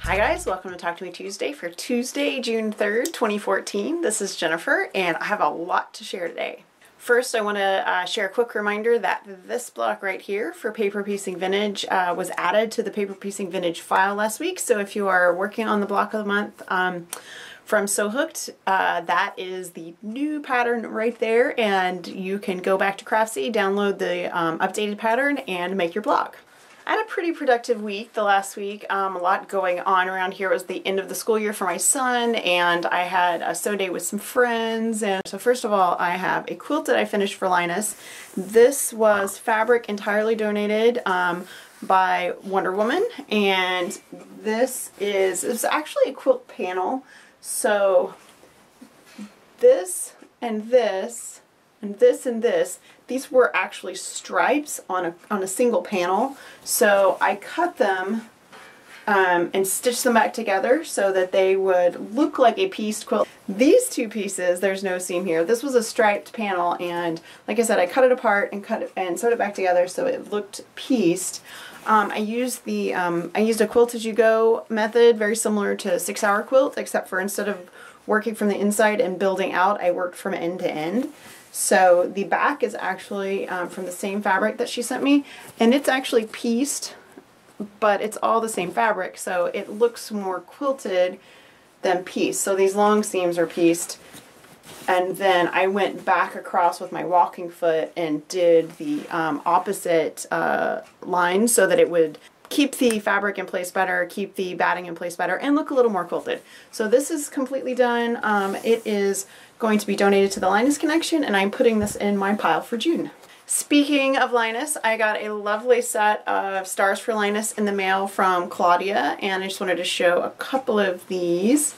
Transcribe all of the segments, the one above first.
Hi guys, welcome to Talk to Me Tuesday for Tuesday, June 3rd, 2014. This is Jennifer and I have a lot to share today. First, I want to share a quick reminder that this block right here for Paper Piecing Vintage was added to the Paper Piecing Vintage file last week. So if you are working on the block of the month from Sew Hooked, that is the new pattern right there, and you can go back to Craftsy, download the updated pattern, and make your block. I had a pretty productive week the last week. A lot going on around here. It was the end of the school year for my son, and I had a sew day with some friends. And so first of all, I have a quilt that I finished for Linus. This was fabric entirely donated by Wonder Woman, and it's actually a quilt panel. So this and this and this and this, these were actually stripes on a single panel. So I cut them and stitched them back together so that they would look like a pieced quilt. These two pieces, there's no seam here. This was a striped panel, and like I said, I cut it apart and sewed it back together so it looked pieced. I used a quilt as you go method, very similar to a 6-hour quilt, except for instead of working from the inside and building out, I worked from end to end. So the back is actually from the same fabric that she sent me, and it's actually pieced, but it's all the same fabric, so it looks more quilted than pieced. So these long seams are pieced, and then I went back across with my walking foot and did the opposite line so that it would keep the fabric in place better, keep the batting in place better, and look a little more quilted. So this is completely done. It is going to be donated to the Linus Connection, and I'm putting this in my pile for June. Speaking of Linus, I got a lovely set of Stars for Linus in the mail from Claudia, and I just wanted to show a couple of these.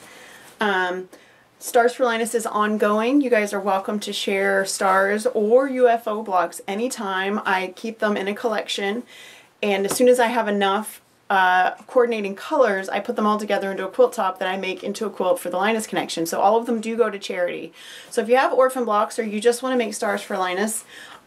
Stars for Linus is ongoing. You guys are welcome to share stars or UFO blocks anytime. I keep them in a collection, and as soon as I have enough coordinating colors, I put them all together into a quilt top that I make into a quilt for the Linus Connection. So all of them do go to charity. So if you have orphan blocks or you just want to make Stars for Linus,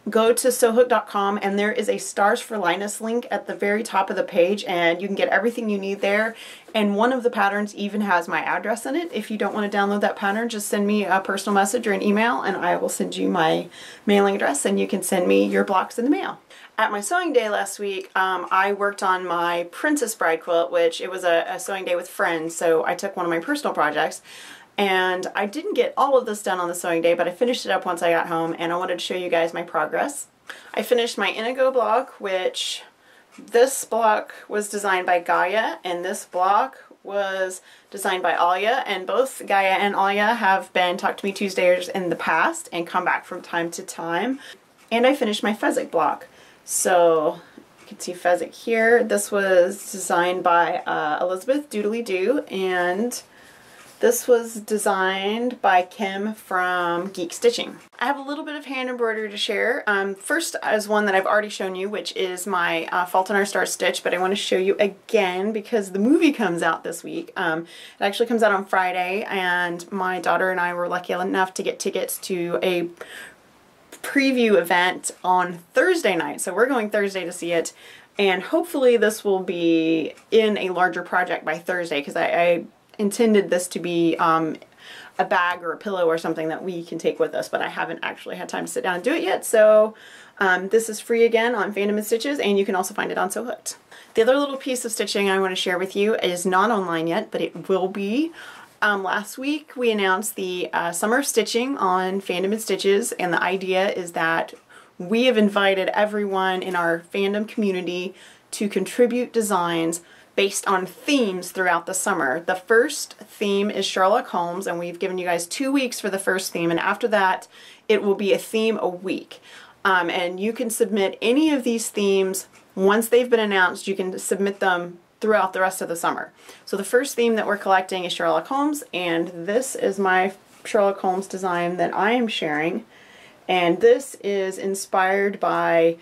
go to sewhook.com, and there is a Stars for Linus link at the very top of the page, and you can get everything you need there. And one of the patterns even has my address in it. If you don't want to download that pattern, just send me a personal message or an email, and I will send you my mailing address, and you can send me your blocks in the mail. At my sewing day last week, I worked on my Princess Bride quilt, which it was a sewing day with friends, so I took one of my personal projects. And I didn't get all of this done on the sewing day, but I finished it up once I got home, and I wanted to show you guys my progress. I finished my Indigo block, which this block was designed by Gaia, and this block was designed by Alia, and both Gaia and Alia have been Talk to Me Tuesdays in the past and come back from time to time. And I finished my Fezzik block. So you can see Fezzik here. This was designed by Elizabeth Doodly Doo, and this was designed by Kim from Geek Stitching. I have a little bit of hand embroidery to share. First is one that I've already shown you, which is my Fault in Our Stars stitch, but I want to show you again because the movie comes out this week. It actually comes out on Friday, and my daughter and I were lucky enough to get tickets to a preview event on Thursday night. So we're going Thursday to see it, and hopefully this will be in a larger project by Thursday, because I intended this to be a bag or a pillow or something that we can take with us, but I haven't actually had time to sit down and do it yet. So this is free again on Fandom and Stitches, and you can also find it on Sew Hooked. The other little piece of stitching I want to share with you is not online yet, but it will be. Last week we announced the Summer of Stitching on Fandom and Stitches, and the idea is that we have invited everyone in our fandom community to contribute designs based on themes throughout the summer. The first theme is Sherlock Holmes, and we've given you guys 2 weeks for the first theme, and after that it will be a theme a week. And you can submit any of these themes once they've been announced. You can submit them throughout the rest of the summer. So the first theme that we're collecting is Sherlock Holmes, and this is my Sherlock Holmes design that I am sharing, and this is inspired by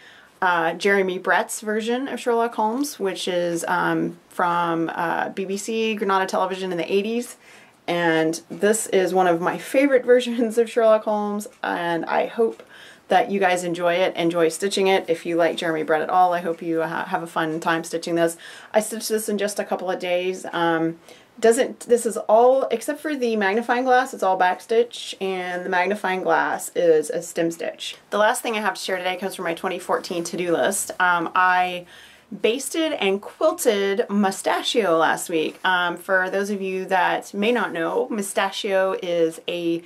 Jeremy Brett's version of Sherlock Holmes, which is from BBC Granada Television in the 80s, and this is one of my favorite versions of Sherlock Holmes, and I hope that you guys enjoy it, enjoy stitching it. If you like Jeremy Brett at all, I hope you have a fun time stitching this. I stitched this in just a couple of days. This is all, except for the magnifying glass, it's all backstitch, and the magnifying glass is a stem stitch. The last thing I have to share today comes from my 2014 to-do list. I basted and quilted Mustachio last week. For those of you that may not know, Mustachio is a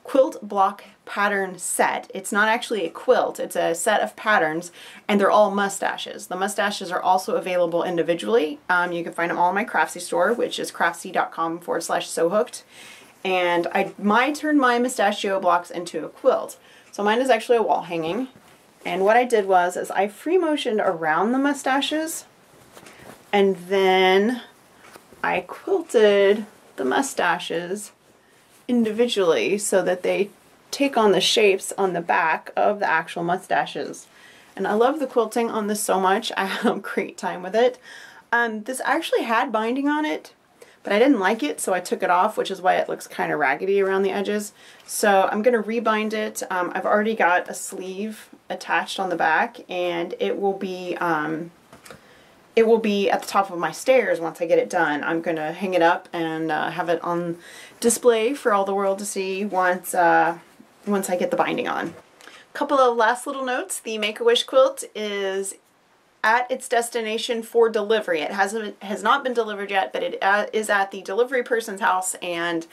quilt block pattern set. It's not actually a quilt, it's a set of patterns, and they're all mustaches. The mustaches are also available individually. You can find them all in my Craftsy store, which is craftsy.com/sewhooked. And I turned my Mustachio blocks into a quilt. So mine is actually a wall hanging. And what I did was I free motioned around the mustaches, and then I quilted the mustaches individually so that they take on the shapes on the back of the actual mustaches. And I love the quilting on this so much. I had a great time with it. This actually had binding on it, but I didn't like it, so I took it off, which is why it looks kind of raggedy around the edges. So I'm going to rebind it. I've already got a sleeve attached on the back, and it will be at the top of my stairs once I get it done. I'm going to hang it up and have it on display for all the world to see once I get the binding on. Couple of last little notes. The Make-A-Wish quilt is at its destination for delivery. It has not been delivered yet, but it is at the delivery person's house, and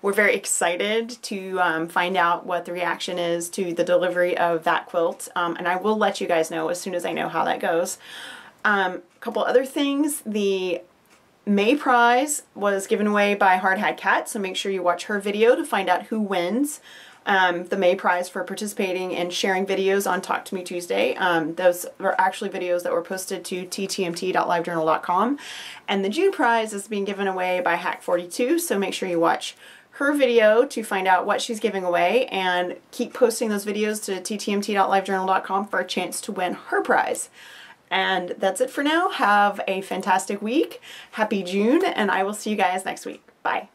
we're very excited to find out what the reaction is to the delivery of that quilt, and I will let you guys know as soon as I know how that goes. A couple other things. The May prize was given away by Hard Hat Cat, so make sure you watch her video to find out who wins the May prize for participating and sharing videos on Talk to Me Tuesday. Those were actually videos that were posted to ttmt.livejournal.com. And the June prize is being given away by Hack42, so make sure you watch her video to find out what she's giving away, and keep posting those videos to ttmt.livejournal.com for a chance to win her prize. And that's it for now. Have a fantastic week. Happy June, and I will see you guys next week. Bye.